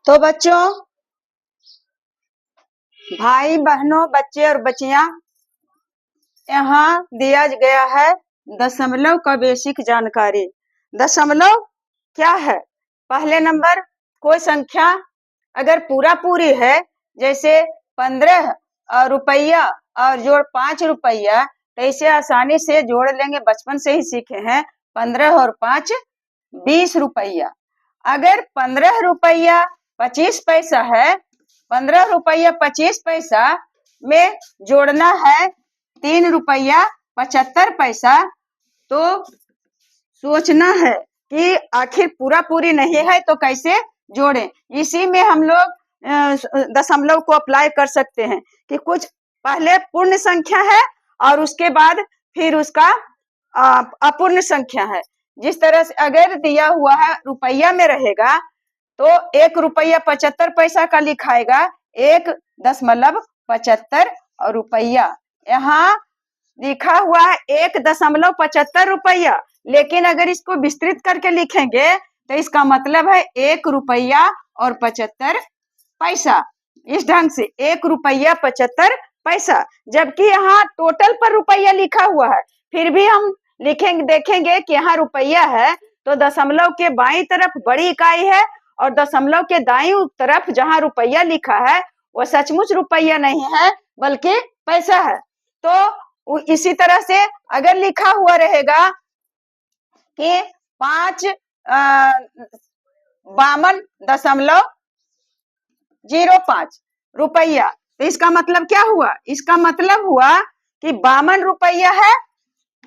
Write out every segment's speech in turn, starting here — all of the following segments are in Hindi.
तो बच्चों, भाई बहनों, बच्चे और बच्चियां, यहाँ दिया गया है दशमलव का बेसिक जानकारी। दशमलव क्या है? पहले नंबर, कोई संख्या अगर पूरा पूरी है, जैसे 15 रुपया और जोड़ 5 रुपया, तो इसे आसानी से जोड़ लेंगे, बचपन से ही सीखे हैं। 15 और 5 20 रुपया। अगर 15 रुपया 25 पैसा है, 15 रुपया 25 पैसा में जोड़ना है 3 रुपया 75 पैसा, तो सोचना है कि आखिर पूरा पूरी नहीं है तो कैसे जोड़ें। इसी में हम लोग दशमलव को अप्लाई कर सकते हैं कि कुछ पहले पूर्ण संख्या है और उसके बाद फिर उसका अपूर्ण संख्या है। जिस तरह से अगर दिया हुआ है रुपया में रहेगा तो 1 रुपया 75 पैसा का लिखाएगा 1.75 रुपया। यहाँ लिखा हुआ है 1.75 रुपया, लेकिन अगर इसको विस्तृत करके लिखेंगे तो इसका मतलब है 1 रुपया और 75 पैसा। इस ढंग से 1 रुपया 75 पैसा, जबकि यहाँ टोटल पर रुपया लिखा हुआ है, फिर भी हम लिखेंगे, देखेंगे कि यहाँ रुपया है तो दशमलव के बाईं तरफ बड़ी इकाई है और दशमलव के दाईं तरफ जहाँ रुपया लिखा है वो सचमुच रुपया नहीं है बल्कि पैसा है। तो इसी तरह से अगर लिखा हुआ रहेगा कि 52.05 रुपया, तो इसका मतलब क्या हुआ? इसका मतलब हुआ कि 52 रुपया है,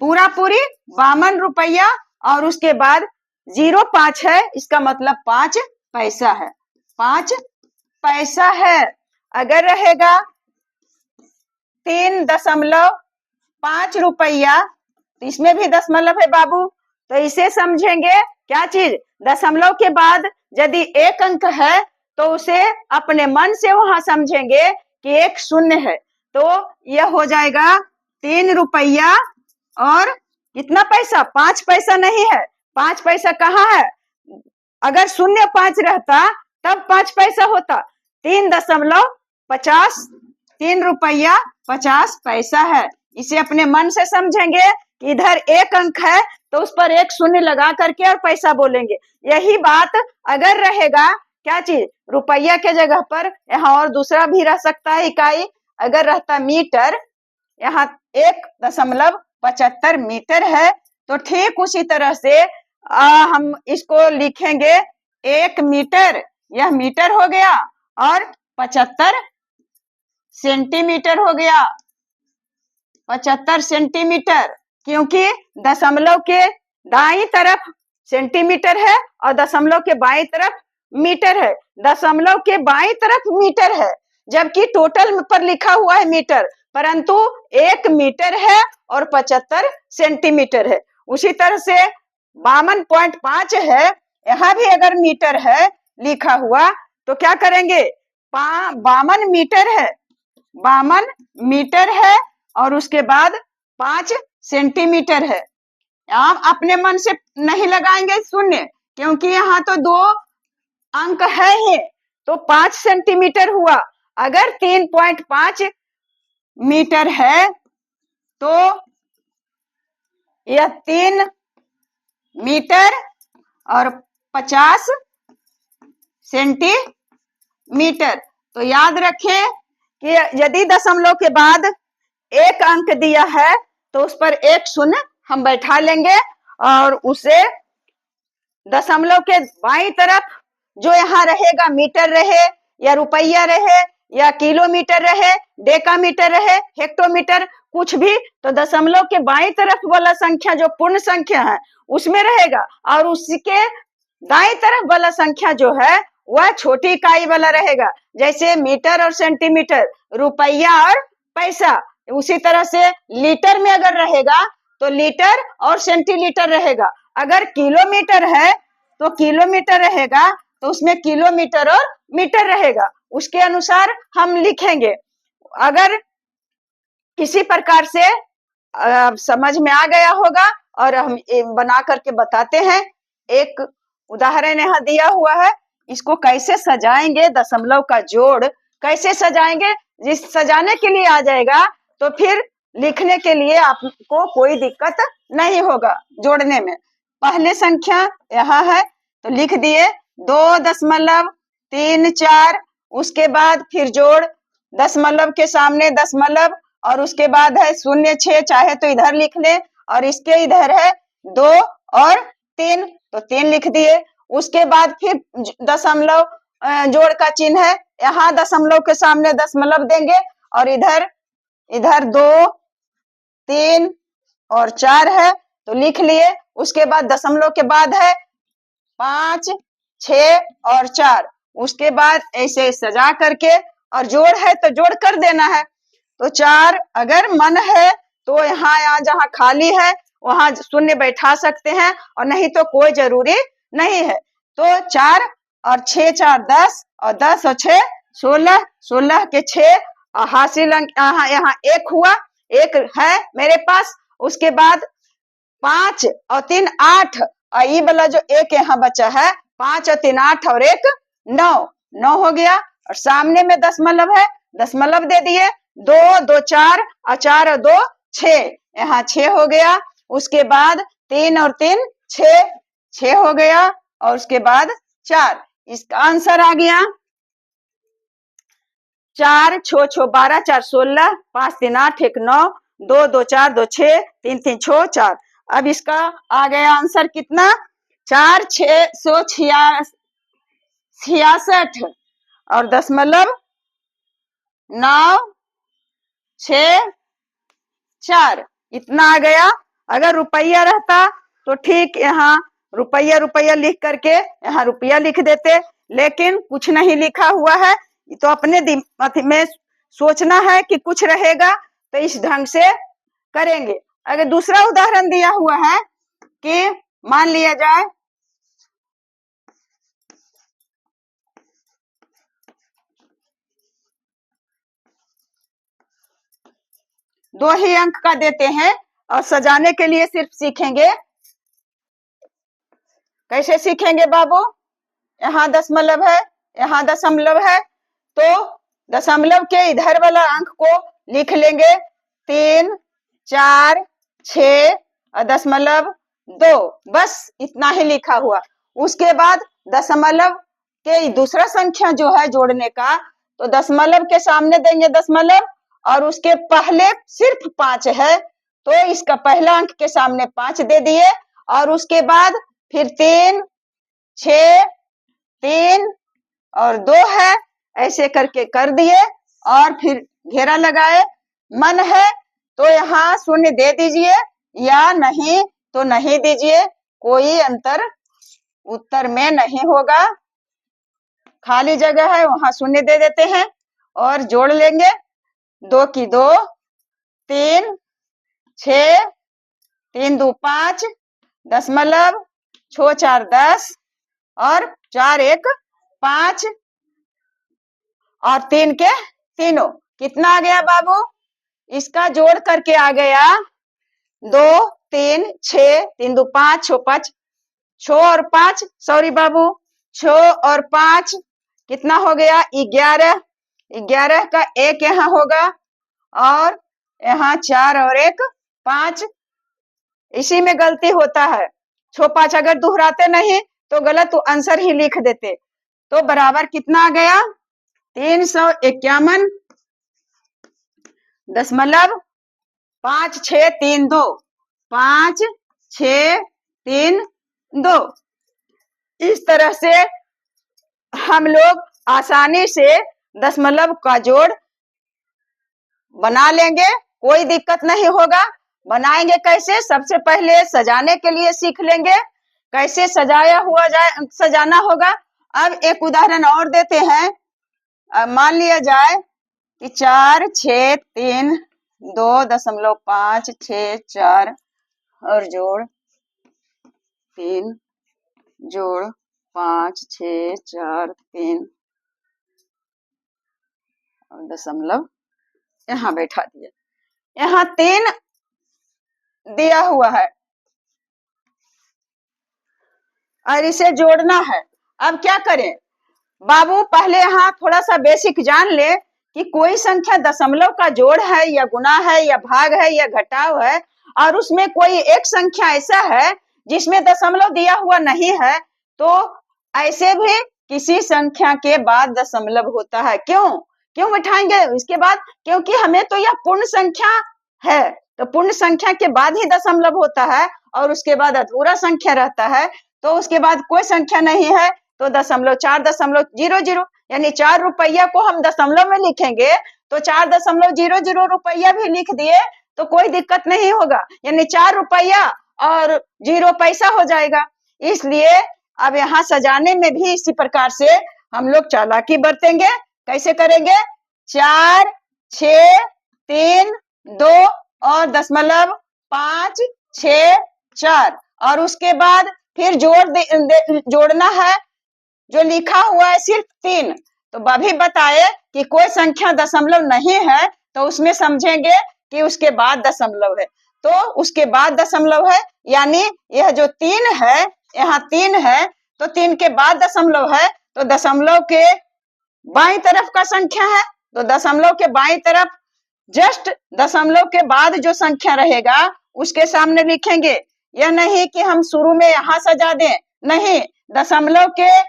पूरा पूरी 52 रुपया, और उसके बाद 0.5 है, इसका मतलब 5 पैसा है। 5 पैसा है। अगर रहेगा 3.5 रुपया, तो इसमें भी दशमलव है बाबू, तो इसे समझेंगे क्या चीज? दशमलव के बाद यदि एक अंक है तो उसे अपने मन से वहां समझेंगे कि एक शून्य है, तो यह हो जाएगा 3 रुपया और कितना पैसा? 5 पैसा नहीं है। 5 पैसा कहाँ है? अगर 0.5 रहता तब 5 पैसा होता। 3.50, 3 रुपया 50 पैसा है। इसे अपने मन से समझेंगे कि इधर एक अंक है तो उस पर एक शून्य लगा करके और पैसा बोलेंगे। यही बात अगर रहेगा क्या चीज? रुपया के जगह पर यहाँ और दूसरा भी रह सकता है इकाई। अगर रहता मीटर, यहाँ 1.75 मीटर है, तो ठीक उसी तरह से हम इसको लिखेंगे 1 मीटर, यह मीटर हो गया, और 75 सेंटीमीटर हो गया। 75 सेंटीमीटर, क्योंकि दशमलव के दाईं तरफ सेंटीमीटर है और दशमलव के बाईं तरफ मीटर है। दशमलव के बाईं तरफ मीटर है, जबकि टोटल पर लिखा हुआ है मीटर, परंतु 1 मीटर है और 75 सेंटीमीटर है। उसी तरह से 52.5 है, यहाँ भी अगर मीटर है लिखा हुआ तो क्या करेंगे? 52 मीटर है, 52 मीटर है और उसके बाद 5 सेंटीमीटर है। आप अपने मन से नहीं लगाएंगे शून्य, क्योंकि यहाँ तो 2 अंक है ही, तो 5 सेंटीमीटर हुआ। अगर 3.5 मीटर है तो यह 3 मीटर और 50 सेंटीमीटर। तो याद रखें कि यदि दशमलव के बाद एक अंक दिया है तो उस पर एक शून्य हम बैठा लेंगे और उसे दशमलव के बाईं तरफ जो यहाँ रहेगा, मीटर रहे या रुपया रहे या किलोमीटर रहे, डेकामीटर रहे, हेक्टोमीटर, कुछ भी, तो दशमलव के बाईं तरफ वाला संख्या जो पूर्ण संख्या है उसमें रहेगा, और उसके दाईं तरफ वाला संख्या जो है वह छोटी इकाई वाला रहेगा, जैसे मीटर और सेंटीमीटर, रुपया और पैसा। उसी तरह से लीटर में अगर रहेगा तो लीटर और सेंटीलीटर रहेगा। अगर किलोमीटर है तो किलोमीटर रहेगा, तो उसमें किलोमीटर और मीटर रहेगा, उसके अनुसार हम लिखेंगे। अगर किसी प्रकार से समझ में आ गया होगा और हम बना करके बताते हैं। एक उदाहरण यहाँ दिया हुआ है इसको कैसे सजाएंगे, दशमलव का जोड़ कैसे सजाएंगे, जिस सजाने के लिए आ जाएगा तो फिर लिखने के लिए आपको कोई दिक्कत नहीं होगा जोड़ने में। पहले संख्या यहाँ है तो लिख दिए 2.34, उसके बाद फिर जोड़, दशमलव के सामने दशमलव और उसके बाद है 0.6, चाहे तो इधर लिख ले, और इसके इधर है 2 और 3 तो 3 लिख दिए। उसके बाद फिर दशमलव जोड़ का चिन्ह है, यहाँ दशमलव के सामने दशमलव देंगे और इधर 2, 3 और 4 है तो लिख लिए। उसके बाद दशमलव के बाद है 5, 6 और 4, उसके बाद ऐसे सजा करके, और जोड़ है तो जोड़ कर देना है। तो 4 अगर मन है तो यहाँ जहाँ खाली है वहां शून्य बैठा सकते हैं, और नहीं तो कोई जरूरी नहीं है। तो 4 और 6, 4 10 और 10 और 6 16, 16 के 6 हासिल अंक यहाँ 1 हुआ, 1 है मेरे पास। उसके बाद 5 और 3 8, और ये वाला जो 1 यहाँ बचा है 5 और 3 8 और 1 9, 9 हो गया। और सामने में दशमलव है, दशमलव दे दिए, 2 2 4 और 4 और 2 6, यहाँ 6 हो गया। उसके बाद 3 और 3 6, 6 हो गया, और उसके बाद 4, इसका आंसर आ गया 4 6 6 12 4 16 5 3 8 1 9 2 2 4 2 6 3 3 6 4। अब इसका आ गया आंसर कितना, 4,666 और दशमलव 9 6 4, इतना आ गया। अगर रुपया रहता तो ठीक यहाँ रुपया लिख करके यहाँ रुपया लिख देते, लेकिन कुछ नहीं लिखा हुआ है तो अपने दिमाग में सोचना है कि कुछ रहेगा तो इस ढंग से करेंगे। अगर दूसरा उदाहरण दिया हुआ है कि मान लिया जाए 2 ही अंक का देते हैं और सजाने के लिए सिर्फ सीखेंगे। कैसे सीखेंगे बाबू, यहाँ दशमलव है, यहाँ दशमलव है, तो दशमलव के इधर वाला अंक को लिख लेंगे 3 4 6 और दशमलव 2, बस इतना ही लिखा हुआ। उसके बाद दशमलव के दूसरा संख्या जो है जोड़ने का, तो दशमलव के सामने देंगे दशमलव और उसके पहले सिर्फ 5 है तो इसका पहला अंक के सामने 5 दे दिए, और उसके बाद फिर 3 6 3 और 2 है, ऐसे करके कर दिए और फिर घेरा लगाए। मन है तो यहाँ शून्य दे दीजिए या नहीं तो नहीं दीजिए, कोई अंतर उत्तर में नहीं होगा। खाली जगह है वहां शून्य दे देते हैं और जोड़ लेंगे, 2 की 2 3 6 3 2 5 दशमलव 6 4 10 और 4 1 5 और 3 के तीनों, कितना आ गया बाबू, इसका जोड़ करके आ गया 2 3 6 3 2 5 6 5 6 और 5, सॉरी बाबू 6 और 5 कितना हो गया 11, 11 का 1 यहाँ होगा और यहाँ 4 और 1 5, इसी में गलती होता है। 6 5 अगर दोहराते नहीं तो गलत आंसर ही लिख देते। तो बराबर कितना आ गया 351 दशमलव 5 6 3 2, 5 6 3 2। इस तरह से हम लोग आसानी से दशमलव का जोड़ बना लेंगे, कोई दिक्कत नहीं होगा। बनाएंगे कैसे, सबसे पहले सजाने के लिए सीख लेंगे कैसे सजाया हुआ जाए, सजाना होगा। अब एक उदाहरण और देते हैं। मान लिया जाए कि 4 6 3 2 दशमलव 5 6 4 और जोड़ 3 जोड़ 5 6 4 3 और दशमलव यहाँ बैठा दिया, यहाँ 3 दिया हुआ है और इसे जोड़ना है। अब क्या करें, बाबू पहले यहाँ थोड़ा सा बेसिक जान ले कि कोई संख्या दशमलव का जोड़ है या गुना है या भाग है या घटाव है, और उसमें कोई एक संख्या ऐसा है जिसमें दशमलव दिया हुआ नहीं है, तो ऐसे भी किसी संख्या के बाद दशमलव होता है। क्यों क्यों बिठाएंगे इसके बाद? क्योंकि हमें तो यह पूर्ण संख्या है, तो पूर्ण संख्या के बाद ही दशमलव होता है और उसके बाद अधूरा संख्या रहता है। तो उसके बाद कोई संख्या नहीं है तो 4.00 यानी 4 रुपया को हम दशमलव में लिखेंगे तो 4.00 रुपया भी लिख दिए तो कोई दिक्कत नहीं होगा, यानी 4 रुपया और 0 पैसा हो जाएगा। इसलिए अब यहाँ सजाने में भी इसी प्रकार से हम लोग चालाकी बरतेंगे। कैसे करेंगे? 4, 6, 3, 2 और दशमलव 5, 6, 4 और उसके बाद फिर जोड़ना है। जो लिखा हुआ है सिर्फ 3, तो अभी बताए कि कोई संख्या दशमलव नहीं है तो उसमें समझेंगे कि उसके बाद दशमलव है, तो उसके बाद दशमलव है, यानी यह जो 3 है, यहाँ 3 है तो 3 के बाद दशमलव है, तो दशमलव के बाईं तरफ का संख्या है, तो दशमलव के बाईं तरफ जस्ट दशमलव के बाद जो संख्या रहेगा उसके सामने लिखेंगे। यह नहीं कि हम शुरू में यहाँ सजा दें, नहीं, दशमलव के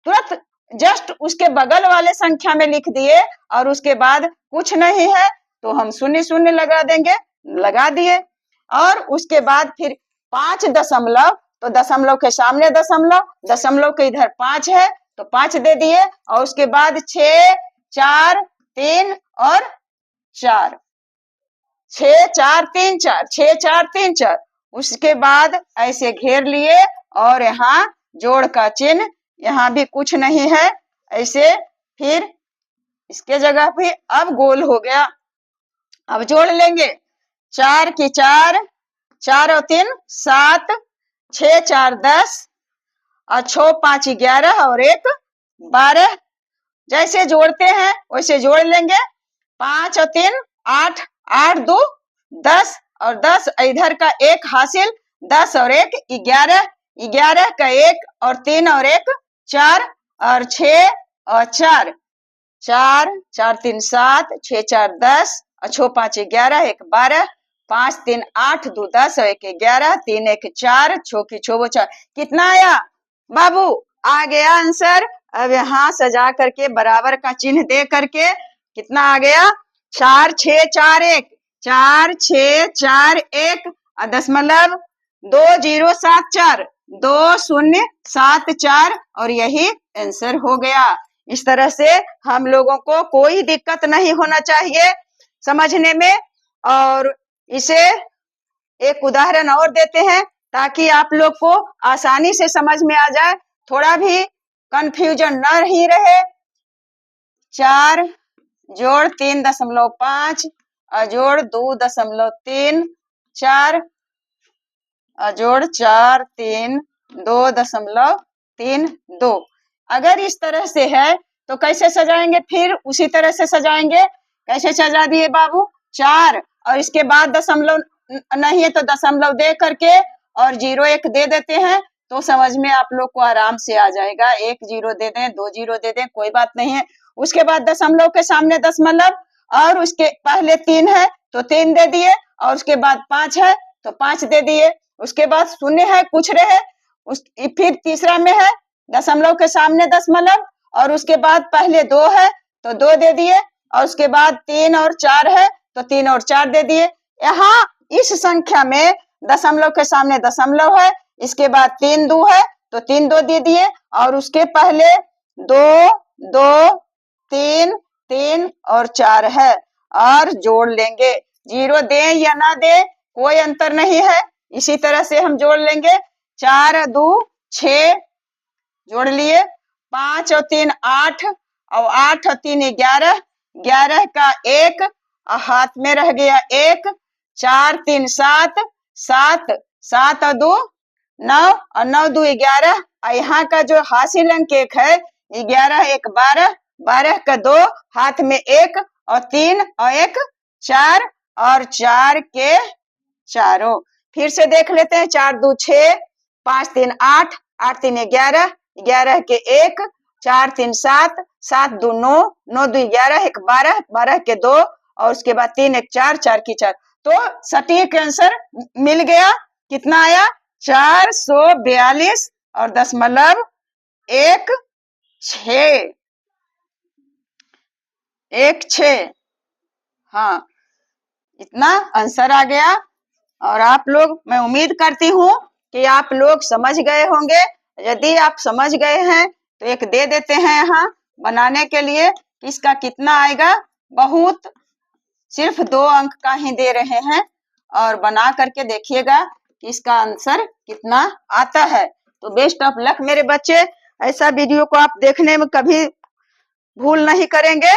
तुरंत जस्ट उसके बगल वाले संख्या में लिख दिए और उसके बाद कुछ नहीं है तो हम शून्य शून्य लगा देंगे, लगा दिए। और उसके बाद फिर 5 दशमलव, तो दशमलव के सामने दशमलव, दशमलव के इधर 5 है तो 5 दे दिए और उसके बाद 6, 4, 3 और 4, 6, 4, 3, 4, 6, 4, 3, 4। उसके बाद ऐसे घेर लिए और यहाँ जोड़ का चिन्ह, यहाँ भी कुछ नहीं है, ऐसे फिर इसके जगह पे अब गोल हो गया। अब जोड़ लेंगे 4 की 4, 4 और 3 7, 6 4 10 और 6 5 11 और 1 12। जैसे जोड़ते हैं वैसे जोड़ लेंगे। 5 और 3 8, 8 2 10 और 10 इधर का 1 हासिल, 10 और 1 11, 11 का 1 और 3 और 1 4 और 6 और 4, 4 4 3 7, 6 4 10 और 6 5 11, 1 12, 5 3 8 2 10 और 1 11, 3 1 4, 6 की 6 4। कितना आया बाबू? आ गया आंसर। अब यहाँ सजा करके बराबर का चिन्ह दे करके कितना आ गया? 4 6 4 1, 4 6 4 1 दशमलव 2074, 2074 और यही आंसर हो गया। इस तरह से हम लोगों को कोई दिक्कत नहीं होना चाहिए समझने में। और इसे एक उदाहरण और देते हैं ताकि आप लोग को आसानी से समझ में आ जाए, थोड़ा भी कंफ्यूजन न ही रहे। 4 जोड़ 3.5 जोड़ 2.3 4 जोड़ 4 3 2.3 2। अगर इस तरह से है तो कैसे सजाएंगे? फिर उसी तरह से सजाएंगे। कैसे सजा दिए बाबू? 4 और इसके बाद दशमलव नहीं है तो दशमलव दे करके और 0 1 दे देते हैं तो समझ में आप लोग को आराम से आ जाएगा। 1 0 दे दें, 2 0 दे दें, कोई बात नहीं है। उसके बाद दशमलव के सामने दशमलव और उसके पहले 3 है तो 3 दे दिए और उसके बाद 5 है तो 5 दे दिए। उसके बाद शून्य है, कुछ रहे, फिर तीसरा में है दशमलव के सामने दशमलव और उसके बाद पहले 2 है तो 2 दे दिए और उसके बाद 3 और 4 है तो 3 और 4 दे दिए। यहाँ इस संख्या में दशमलव के सामने दशमलव है, इसके बाद 3 2 है तो 3 2 दे दिए और उसके पहले 2 2 3 3 और 4 है और जोड़ लेंगे। 0 दे या ना दे कोई अंतर नहीं है, इसी तरह से हम जोड़ लेंगे। 4 2 6 जोड़ लिए, 5 और 3 8 और 8 और 3 11, 11 का 1 और हाथ में रह गया 1, 4 3 7 7, 7 और 2 9 और 9 2 11 और यहाँ का जो हासिल अंक 1 है 11 1 12, 12 का 2 हाथ में 1 और 3 और 1 4 और 4 के चारों। फिर से देख लेते हैं। 4 2 6, 5 3 8, 8 3 11, 11 के 1 4 3 7, 7 2 9, 9 2 11, 1 12, 12 के 2 और उसके बाद 3 1 4, 4 की 4। तो सटीक आंसर मिल गया। कितना आया? 442 और 0.16 16। हाँ, इतना आंसर आ गया। और आप लोग, मैं उम्मीद करती हूँ कि आप लोग समझ गए होंगे। यदि आप समझ गए हैं तो एक दे देते हैं यहाँ बनाने के लिए। इसका कितना आएगा? बहुत, सिर्फ 2 अंक का ही दे रहे हैं और बना करके देखिएगा कि इसका आंसर कितना आता है। तो बेस्ट ऑफ लक मेरे बच्चे। ऐसा वीडियो को आप देखने में कभी भूल नहीं करेंगे।